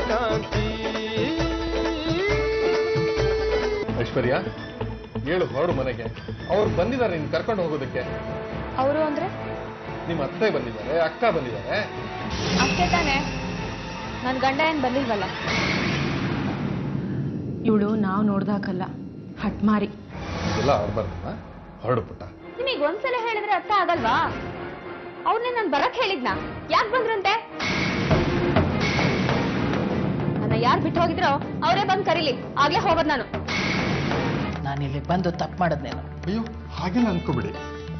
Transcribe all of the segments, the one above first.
ಸೂರ್ಯಕಾಂತಿ. ಐಶ್ವರ್ಯ, ಹೇಳು, ಹೊರಡು ಮನೆಗೆ. ಅವ್ರು ಬಂದಿದ್ದಾರೆ ನಿನ್ ಕರ್ಕೊಂಡು ಹೋಗೋದಕ್ಕೆ. ಅವರು ಅಂದ್ರೆ ನಿಮ್ಮ ಅತ್ತೆ ಬಂದಿದ್ದಾರೆ, ಅಕ್ಕ ಬಂದಿದ್ದಾರೆ. ಅಷ್ಟೇ ತಾನೆ, ನನ್ ಗಂಡ ಏನ್ ಬಂದಿಲ್ವಲ್ಲ. ಇವಳು ನಾವು ನೋಡ್ದಾಕಲ್ಲ, ಹಟ್ಮಾರಿ. ಇದೆಲ್ಲ ಆಡ್ಬಾರ್ದಮ್ಮ. ಹೊರಡು ಪುಟ್ಟ. ನಿಮಗೆ ಒಂದ್ಸಲ ಹೇಳಿದ್ರೆ ಅರ್ಥ ಆಗಲ್ವಾ? ಅವ್ರನ್ನೇ ನಾನು ಬರಕ್ ಹೇಳಿದ್ನ, ಯಾಕೆ ಬಂದ್ರಂತೆ? ನನ್ನ ಯಾರು ಬಿಟ್ಟು ಹೋಗಿದ್ರೋ ಅವರೇ ಬಂದು ಕರೀಲಿ, ಆಗ್ಲೇ ಹೋಗೋದ್ ನಾನು. ನಾನಿಲ್ಲಿ ಬಂದು ತಪ್ಪು ಮಾಡೋದ್ನೇನು? ಅಯ್ಯೋ, ಹಾಗೆಲ್ಲ ಅನ್ಕೋಬಿಡಿ.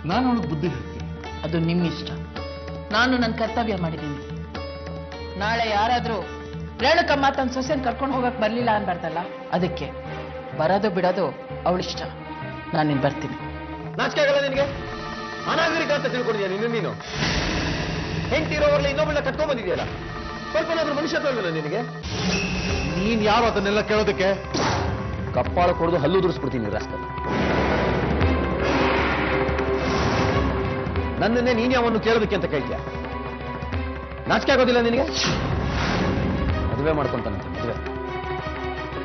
ನಾನು ಅವಳಿಗೆ ಬುದ್ಧಿ ಹೇಳ್ತೀನಿ. ಅದು ನಿಮ್ಮ ಇಷ್ಟ. ನಾನು ನನ್ನ ಕರ್ತವ್ಯ ಮಾಡಿದ್ದೀನಿ. ನಾಳೆ ಯಾರಾದ್ರೂ ರೇಣುಕಮ್ಮ ತನ್ನ ಸೊಸೆನ ಕರ್ಕೊಂಡು ಹೋಗಕ್ ಬರ್ಲಿಲ್ಲ ಅನ್ಬಾರ್ದಲ್ಲ, ಅದಕ್ಕೆ ಬರೋದು ಬಿಡೋದು ಅವಳಿಷ್ಟ. ನಾನಿನ್ ಬರ್ತೀನಿ. ನಾಚಿಕೆ ಆಗಲ್ಲ ನಿನಗೆ? ಅನಾಗರಿಕ ಅಂತ ತಿಳ್ಕೊಂಡಿದ್ಯಾ ನೀನು? ಹೆಂಡ್ತಿರೋವರ್ಲ ಇನ್ನೊಬ್ಬಳ ಕಟ್ಕೊಂಡ್ ಬಂದಿದ್ಯಲ್ಲ, ಸ್ವಲ್ಪನಾದ್ರೂ ಮನುಷ್ಯತ್ವ ಇಲ್ವಲ್ಲ ನಿನಗೆ? ನೀನ್ ಯಾರು ಅದನ್ನೆಲ್ಲ ಕೇಳೋದಕ್ಕೆ? ಕಪ್ಪಾಳ ಕೊಡದು ಹಲ್ಲು ದುರಿಸ್ಬಿಡ್ತೀನಿ ರಾಸ್ಕಲ್. ನನ್ನನ್ನೇ ನೀನ್ ಯಾವನ್ನು ಕೇಳೋದಕ್ಕೆ ಅಂತ ಕೇಳ್ತೀಯ? ನಾಚಿಕೆ ಆಗೋದಿಲ್ಲ ನಿನಗೆ? ಮದುವೆ ಮಾಡ್ಕೊಂತಾನೆ ಮದುವೆ.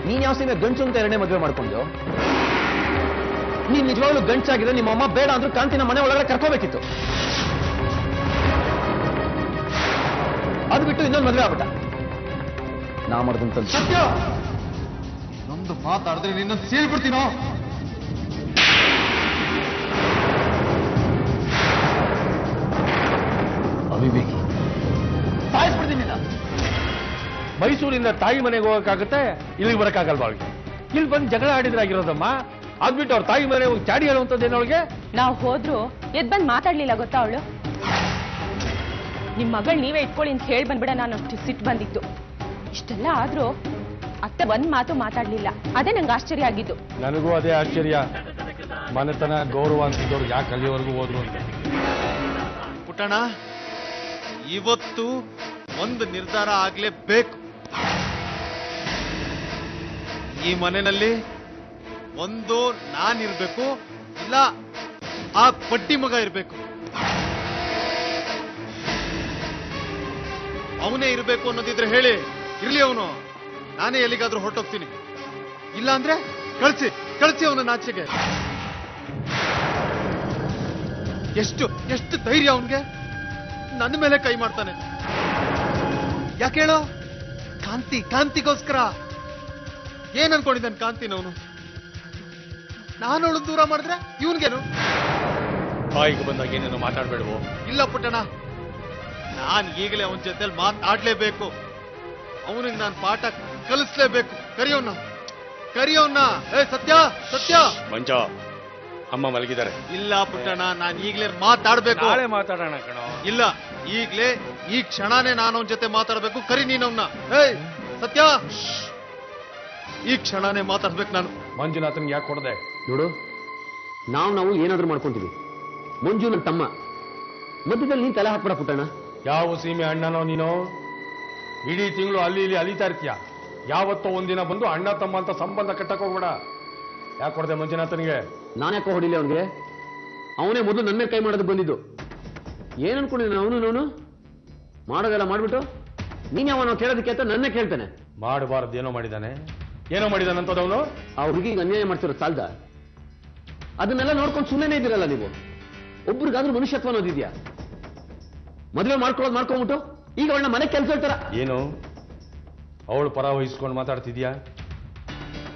ನೀನ್ ಯಾವ ಸೀಮೆ ಗಂಟು ಅಂತ ಎರಡನೇ ಮದುವೆ ಮಾಡ್ಕೊಂಡ್ಯೋ? ನೀನ್ ನಿಜವಾಗ್ಲೂ ಗಂಟಾಗಿದ್ರೆ ನಿಮ್ಮ ಅಮ್ಮ ಬೇಡ ಅಂದ್ರೂ ಕಾಂತಿನ ಮನೆ ಒಳಗಡೆ ಕರ್ಕೋಬೇಕಿತ್ತು. ಅದು ಬಿಟ್ಟು ಇನ್ನೊಂದು ಮದುವೆ ಆಗ್ಬಿಟ್ಟ. ನಾ ಮಾಡಿದಂತ ಸತ್ಯ, ಇನ್ನೊಂದು ಮಾತಾಡಿದ್ರೆ ನಿನ್ನ ಸೀಳ್ಬಿಡ್ತೀನೋ? ಅವಿವೇಕಿ, ಸಾಯಿಸ್ಬಿಡ್ತೀನಿ. ಮೈಸೂರಿಂದ ತಾಯಿ ಮನೆಗೆ ಹೋಗಕ್ಕಾಗತ್ತೆ, ಇಲ್ಲಿಗೆ ಬರಕ್ಕಾಗಲ್ವಾ ಅವಳಿಗೆ? ಇಲ್ಲಿ ಬಂದು ಜಗಳ ಆಡಿದ್ರಾಗಿರೋದಮ್ಮ. ಅದ್ಬಿಟ್ಟು ಅವ್ರ ತಾಯಿ ಮನೆ ಹೋಗಿ ಚಾಡಿ ಹೇಳುವಂಥದ್ದೇನು ಅವಳಿಗೆ? ನಾವು ಹೋದ್ರು ಎದ್ ಬಂದ್ ಮಾತಾಡ್ಲಿಲ್ಲ ಗೊತ್ತಾ ಅವಳು? ನಿಮ್ ಮಗಳು ನೀವೇ ಇಟ್ಕೊಳ್ಳಿ ಅಂತ ಹೇಳಿ ಬಂದ್ಬಿಡ, ನಾನು ಅಷ್ಟು ಸಿಟ್ಟು ಬಂದಿತ್ತು. ಇಷ್ಟೆಲ್ಲ ಆದ್ರೂ ಅತ್ತೆ ಒಂದ್ ಮಾತು ಮಾತಾಡ್ಲಿಲ್ಲ. ಅದೇ ನಂಗೆ ಆಶ್ಚರ್ಯ ಆಗಿದ್ದು. ನನಗೂ ಅದೇ ಆಶ್ಚರ್ಯ. ಮನೆತನ ಗೌರವ ಅಂತಿದ್ದವ್ರು ಯಾಕೆ ಅಲ್ಲಿವರೆಗೂ ಹೋದ್ರು ಅಂತ. ಪುಟ್ಟಣ, ಇವತ್ತು ಒಂದು ನಿರ್ಧಾರ ಆಗ್ಲೇಬೇಕು. ಈ ಮನೆಯಲ್ಲಿ ಒಂದು ನಾನಿರ್ಬೇಕು, ಇಲ್ಲ ಆ ಪಟ್ಟಿ ಮಗ ಇರ್ಬೇಕು. ಅವನೇ ಇರ್ಬೇಕು ಅನ್ನೋದಿದ್ರೆ ಹೇಳಿ, ಇರ್ಲಿ ಅವನು. ನಾನೇ ಎಲ್ಲಿಗಾದ್ರೂ ಹೊರಟೋಗ್ತೀನಿ. ಇಲ್ಲ ಅಂದ್ರೆ ಕಳ್ಸಿ ಕಳ್ಸಿ ಅವನ ಆಚೆಗೆ. ಎಷ್ಟು ಎಷ್ಟು ಧೈರ್ಯ ಅವನ್ಗೆ ನನ್ನ ಮೇಲೆ ಕೈ ಮಾಡ್ತಾನೆ. ಯಾಕೆ ಹೇಳೋ? ಕಾಂತಿಗೋಸ್ಕರ. ಏನ್ ಅನ್ಕೊಂಡಿದ್ದಾನೆ ಕಾಂತಿನವನು? ನಾನು ಅವಳು ದೂರ ಮಾಡಿದ್ರೆ ಇವನ್ಗೇನು? ತಾಯಿಗೆ ಬಂದಾಗ ಏನೇನೋ ಮಾತಾಡ್ಬೇಡವು. ಇಲ್ಲ ಪುಟ್ಟಣ, ನಾನ್ ಈಗಲೇ ಅವನ ಜೊತೆಲಿ ಮಾತಾಡ್ಲೇಬೇಕು. ಅವನಿಗೆ ನಾನು ಪಾಠ ಕಲಿಸ್ಲೇಬೇಕು. ಕರಿಯೋನ್ನ. ಏ ಸತ್ಯ, ಸತ್ಯ ಮಂಜ, ಅಮ್ಮ ಮಲಗಿದ್ದಾರೆ. ಇಲ್ಲ ಪುಟ್ಟಣ, ನಾನು ಈಗಲೇ ಮಾತಾಡ್ಬೇಕು. ನಾಳೆ ಮಾತಾಡೋಣ ಕಣೋ. ಇಲ್ಲ, ಈಗಲೇ ಈ ಕ್ಷಣನೇ ನಾನು ಅವನ ಜೊತೆ ಮಾತಾಡ್ಬೇಕು. ಕರಿ ನೀನವನ್ನ. ಏಯ್ ಸತ್ಯ, ಈ ಕ್ಷಣನೇ ಮಾತಾಡ್ಬೇಕು ನಾನು. ಮಂಜುನಾಥನ್ಗೆ ಯಾಕೆ ಕೊಡದೆ? ನೋಡು, ನಾವು ಏನಾದ್ರೂ ಮಾಡ್ಕೊಂತೀವಿ. ಮಂಜು ನನ್ನ ತಮ್ಮ, ಮಧ್ಯದಲ್ಲಿ ನೀನ್ ತಲೆ ಹಾಕ್ಬೇಡ ಪುಟ್ಟಣ. ಯಾವ ಸೀಮೆ ಅಣ್ಣನೋ ನೀನು? ಇಡೀ ತಿಂಗಳು ಅಲ್ಲಿ ಇಲ್ಲಿ ಅಲಿತಾ ಇರ್ತೀಯ. ಯಾವತ್ತೋ ಒಂದಿನ ಬಂದು ಅಣ್ಣ ತಮ್ಮ ಅಂತ ಸಂಬಂಧ ಕಟ್ಟಕ್ ಹೋಗ್ಬೇಡ. ಯಾಕೆ ಕೊಡದೆ ಮಂಜುನಾಥನ್ಗೆ? ನಾನ್ಯಾಕೋ ಹೊಡಿಲಿ ಅವನಿಗೆ? ಅವನೇ ಮೊದಲು ನನ್ನ ಕೈ ಮಾಡೋದು ಬಂದಿದ್ದು. ಏನ್ ಅನ್ಕೊಂಡಿದ್ದಾನೆ ಅವನು? ಮಾಡೋದೆಲ್ಲ ಮಾಡ್ಬಿಟ್ಟು ನೀನ್ ಯಾವ ಕೇಳೋದಕ್ಕೆ ಅಂತ ನನ್ನೇ ಕೇಳ್ತಾನೆ. ಮಾಡಬಾರದು ಏನೋ ಮಾಡಿದಾನೆ ಅಂತದವನು. ಆ ಹುಡುಗಿಗೆ ಅನ್ಯಾಯ ಮಾಡ್ತಿರೋ ಸಾಲ್ದ? ಅದನ್ನೆಲ್ಲ ನೋಡ್ಕೊಂಡು ಸುಮ್ಮನೆ ಇದ್ದೀರಲ್ಲ ನೀವು. ಒಬ್ರಿಗಾದ್ರೂ ಮನುಷ್ಯತ್ವ ಅನ್ನೋದಿದ್ಯಾ? ಮದುವೆ ಮಾಡ್ಕೊಂಡ್ಬಿಟ್ಟು ಈಗ ಅವಳನ್ನ ಮನೆ ಕೆಲಸ ಹೇಳ್ತಾರ. ಏನು ಅವಳು ಪರ ವಹಿಸ್ಕೊಂಡು ಮಾತಾಡ್ತಿದ್ಯಾ?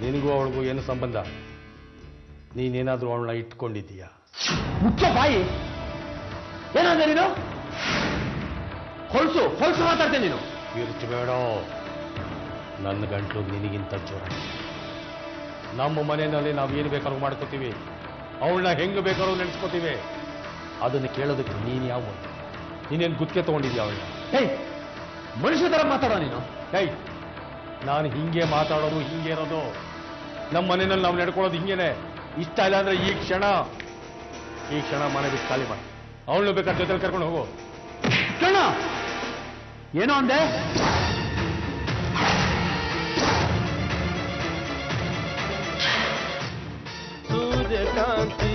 ನಿನಗೂ ಅವಳಿಗೂ ಏನು ಸಂಬಂಧ? ನೀನೇನಾದ್ರೂ ಅವಳನ್ನ ಇಟ್ಕೊಂಡಿದ್ದೀಯಾ? ಮುಖ್ಯ ಬಾಯಿ ಏನಾದ್ರೆ ನೀನು ಹೊಲ್ಸು ಮಾತಾಡ್ತೇನೆ ನೀನು. ಬೇಡ, ನನ್ನ ಗಂಟ್ಲು ನಿನಗಿಂತ ಜೋರ. ನಮ್ಮ ಮನೆಯಲ್ಲಿ ನಾವು ಏನು ಬೇಕಾದ್ರೂ ಮಾಡ್ಕೋತೀವಿ, ಅವಳನ್ನ ಹೆಂಗೆ ಬೇಕಾದ್ರೂ ನೆನೆಸ್ಕೋತೀವಿ. ಅದನ್ನು ಕೇಳೋದಕ್ಕೆ ನೀನು ಯಾವ? ನೀನೇನು ಗುತ್ತಿಗೆ ತಗೊಂಡಿದ್ಯಾ ಅವಳನ್ನ? ಮನುಷ್ಯ ತರ ಮಾತಾಡೋ ನೀನು. ನಾನು ಹಿಂಗೆ ಮಾತಾಡೋದು, ಹಿಂಗೆ ಇರೋದು. ನಮ್ಮ ಮನೆಯಲ್ಲಿ ನಾವು ನಡ್ಕೊಳ್ಳೋದು ಹಿಂಗೇನೆ. ಇಷ್ಟ ಇಲ್ಲ ಅಂದ್ರೆ ಈ ಕ್ಷಣ ಮನೆ ಬಿಟ್ಟು ಖಾಲಿ ಮಾಡಿ. ಅವಳನ್ನು ಬೇಕಾದ್ರೆ ಜೊತೆಲಿ ಕರ್ಕೊಂಡು ಹೋಗು. ಕಣ್ಣ ಏನೋ ಅಂದೆ? ಸೂರ್ಯಕಾಂತಿ